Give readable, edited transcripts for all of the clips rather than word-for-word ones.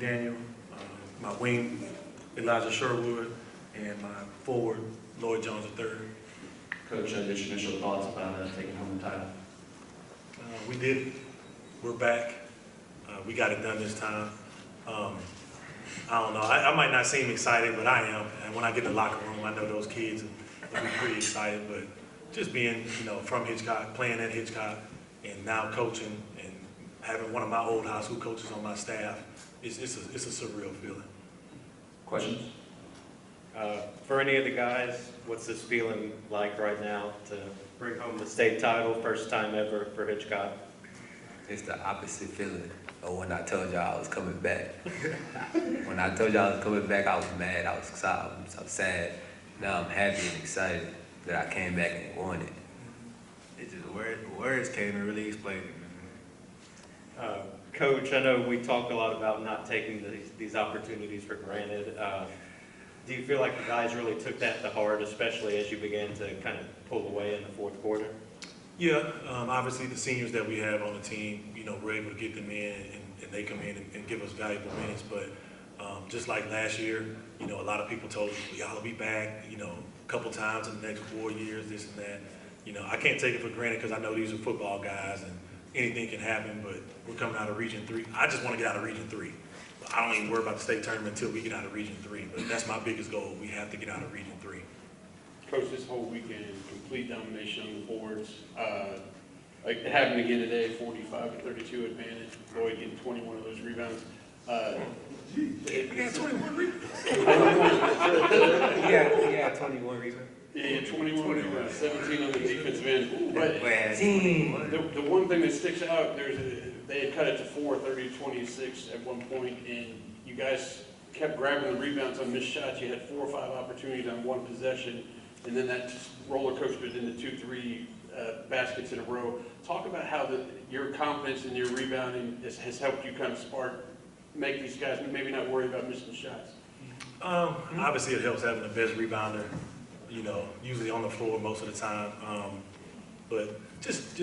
McDaniel, my wing, Elijah Sherwood, and my forward, Lloyd Jones III. Coach, just your initial thoughts about taking home the title? We did it. We're back. We got it done this time. I don't know. I might not seem excited, but I am. And when I get in the locker room, I know those kids will be pretty excited. But just being, from Hitchcock, playing at Hitchcock, and now coaching, and having one of my old high school coaches on my staff, it's a surreal feeling. Questions? For any of the guys, what's this feeling like right now to bring home the state title, first time ever for Hitchcock? It's the opposite feeling of when I told y'all I was coming back. When I told y'all I was coming back, I was mad, I was excited, I was sad. Now I'm happy and excited that I came back and won it. It's just words can't even really explain it, man. Coach, I know we talk a lot about not taking these opportunities for granted. Do you feel like the guys really took that to heart, especially as you began to kind of pull away in the fourth quarter? Yeah, obviously the seniors that we have on the team, we're able to get them in and they come in and give us valuable minutes. But just like last year, a lot of people told us, y'all will be back, a couple times in the next 4 years, this and that. I can't take it for granted because I know these are football guys and anything can happen, but we're coming out of Region 3. I just want to get out of Region 3. I don't even worry about the state tournament until we get out of Region 3, but that's my biggest goal. We have to get out of Region 3. Coach, this whole weekend, complete domination on the boards. Like it happened again today, 45-32 advantage. Lloyd getting 21 of those rebounds. We got 21 rebounds. Yeah, 21 rebounds. Yeah, 21 rebounds, 17 on the defensive end. But the one thing that sticks out, they had cut it to 4, 30-26 at one point, and you guys kept grabbing the rebounds on missed shots. You had 4 or 5 opportunities on one possession, and then that just roller coastered into 2-3 baskets in a row. Talk about how your confidence in your rebounding has helped you kind of make these guys maybe not worry about missing shots. Obviously it helps having the best rebounder, usually on the floor most of the time. But just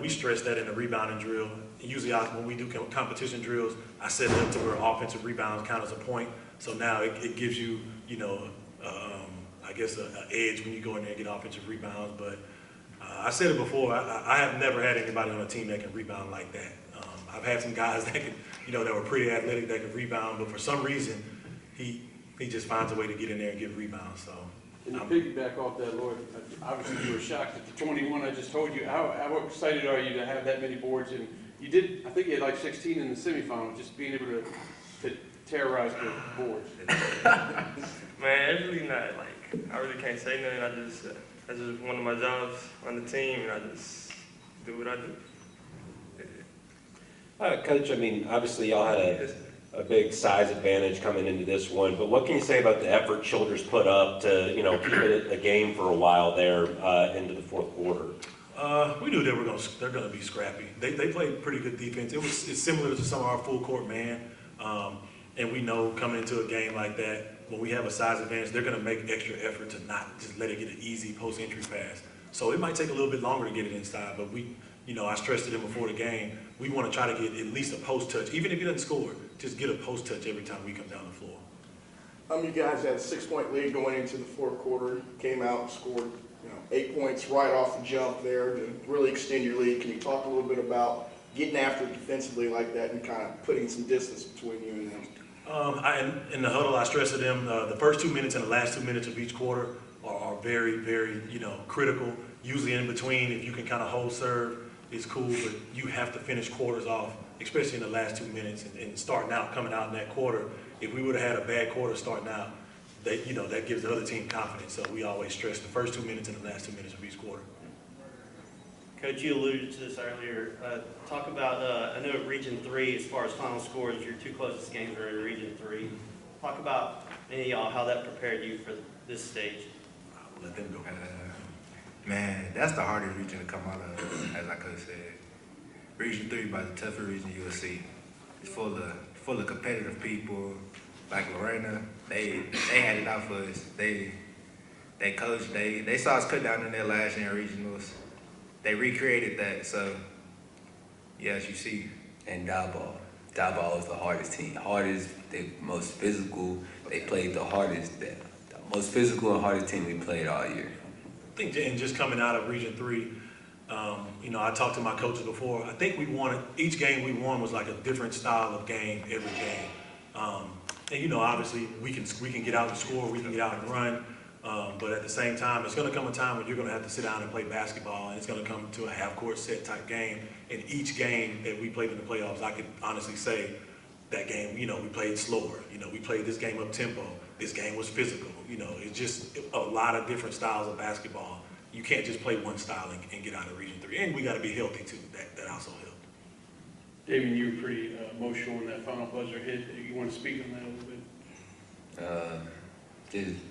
we stress that in the rebounding drill. Usually when we do competition drills, I set it up to where offensive rebounds count as a point. So now it gives you, I guess an edge when you go in there and get offensive rebounds. But I said it before, I have never had anybody on a team that can rebound like that. I've had some guys that can, that were pretty athletic that could rebound, but for some reason, he just finds a way to get in there and get rebounds. So. And to piggyback off that, Lloyd, obviously you were shocked at the 21 I just told you. How excited are you to have that many boards? And you did, I think you had like 16 in the semifinal, just being able to terrorize the boards. Man, it's really not I really can't say nothing. That's just one of my jobs on the team, and I just do what I do. Coach, obviously y'all had a big size advantage coming into this one, but what can you say about the effort Childress put up to, keep it a game for a while there into the fourth quarter? We knew they're going to be scrappy. They played pretty good defense. It's similar to some of our full court man, and we know coming into a game like that, when we have a size advantage, they're going to make extra effort to not just let it get an easy post-entry pass. So it might take a little bit longer to get it inside, but I stressed to them before the game, we want to try to get at least a post touch. Even if he doesn't score, just get a post touch every time we come down the floor. You guys had a 6-point lead going into the fourth quarter, came out and scored 8 points right off the jump there to really extend your lead. Can you talk a little bit about getting after it defensively like that and kind of putting some distance between you and them? In the huddle, I stressed to them the first 2 minutes and the last 2 minutes of each quarter are very, very, critical. Usually in between, if you can kind of hold serve, it's cool, but you have to finish quarters off, especially in the last 2 minutes and starting out, coming out in that quarter. If we would have had a bad quarter starting out, that gives the other team confidence. So we always stress the first 2 minutes and the last 2 minutes of each quarter. Coach, you alluded to this earlier. Talk about, I know Region 3, as far as final scores, your 2 closest games are in Region 3. Talk about, how that prepared you for this stage. I'll let them go. Man, that's the hardest region to come out of, as I could have said. Region 3 by the tougher region you'll see. It's full of competitive people. Like Lorena, they had it out for us. They coached, they saw us cut down in their last year in regionals. They recreated that, so yeah, as you see. And die ball. Diboll was the hardest team. Hardest, they most physical. They played the hardest, the most physical and hardest team we played all year. I think, and just coming out of Region 3, you know, I talked to my coaches before. I think we wanted, each game we won was like a different style of game every game. And you know, obviously we can get out and score, we can get out and run, but at the same time, it's going to come a time when you're going to have to sit down and play basketball, and it's going to come to a half-court set type game. And each game that we played in the playoffs, I could honestly say that game, you know, we played slower. You know, we played this game up tempo. This game was physical. You know, it's just a lot of different styles of basketball. You can't just play one style and get out of Region 3. And we got to be healthy too. That also helped. Damien, you were pretty emotional when that final buzzer hit. You want to speak on that a little bit? Just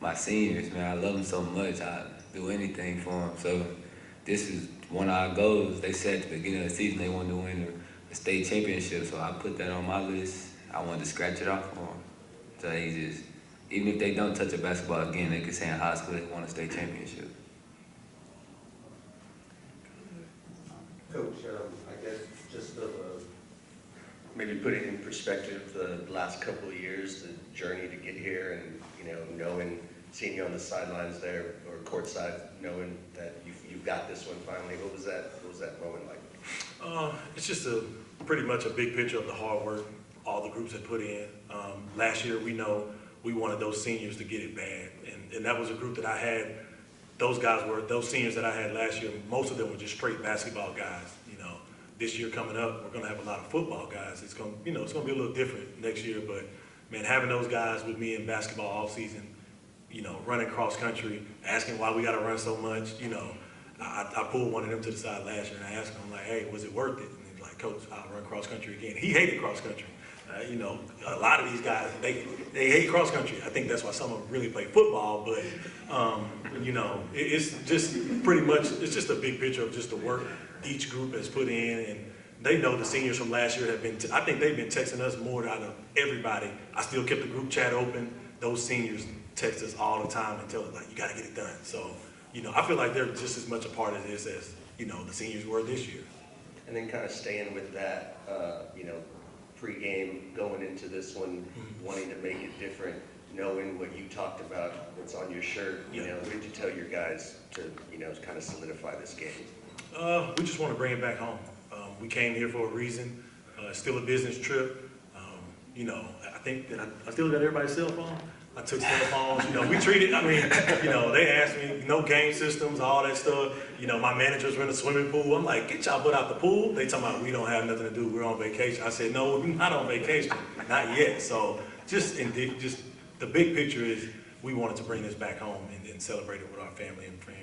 my seniors, man. I love them so much. I'd do anything for them. So this is one of our goals. They said at the beginning of the season they wanted to win a state championship. So I put that on my list. I wanted to scratch it off for them. So they just, even if they don't touch a basketball again, they could say in high school they won a state championship. Coach, I guess just maybe put it in perspective, the last couple of years, the journey to get here, and you know, seeing you on the sidelines there or courtside, knowing that you've got this one finally. What was that moment like? It's just pretty much a big picture of the hard work all the groups had put in. Last year, we know we wanted those seniors to get it bad, and that was a group that I had. Those seniors that I had last year, most of them were just straight basketball guys. You know, this year coming up, we're going to have a lot of football guys. It's going to be a little different next year, but man, having those guys with me in basketball all season, you know, running cross country, asking why we got to run so much, you know, I pulled one of them to the side last year and I asked him, I'm like, hey, was it worth it? And he's like, Coach, I'll run cross country again. He hated cross country. You know, a lot of these guys, they hate cross country. I think that's why some of them really play football, but, you know, it's just pretty much, it's just a big picture of just the work each group has put in, and they know the seniors from last year have been, I think they've been texting us more out of everybody. I still kept the group chat open. Those seniors text us all the time and tell us, like, you got to get it done. So, you know, I feel like they're just as much a part of this as, you know, the seniors were this year. And then kind of staying with that, you know, pre-game going into this one, wanting to make it different, knowing what you talked about, what's on your shirt, you know, what did you tell your guys to, you know, kind of solidify this game? We just want to bring it back home. We came here for a reason. It's still a business trip. You know, I think that I still got everybody's cell phone. I took cell phones, you know, we treated, I mean, you know, they asked me, no game systems, all that stuff. You know, my managers were in the swimming pool. I'm like, get y'all butt out the pool. They talking about we don't have nothing to do, we're on vacation. I said, no, we're not on vacation, not yet. So just the big picture is we wanted to bring this back home and celebrate it with our family and friends.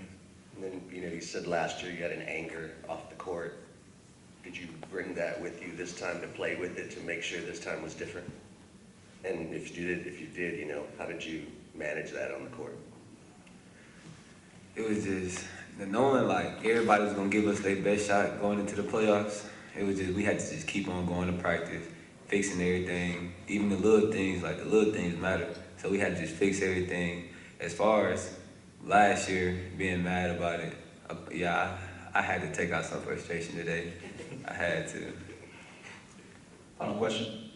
And then, you know, you said last year you had an anger off the court. Did you bring that with you this time to play with it, to make sure this time was different? And if you did, you know, how did you manage that on the court? It was just the knowing like everybody was gonna give us their best shot going into the playoffs. It was just we had to just keep on going to practice, fixing everything, even the little things. Like the little things matter, so we had to just fix everything. As far as last year being mad about it, yeah, I had to take out some frustration today. I had to. Final question?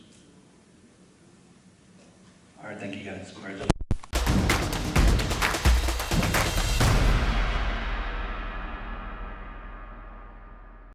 All right, thank you guys. Congratulations.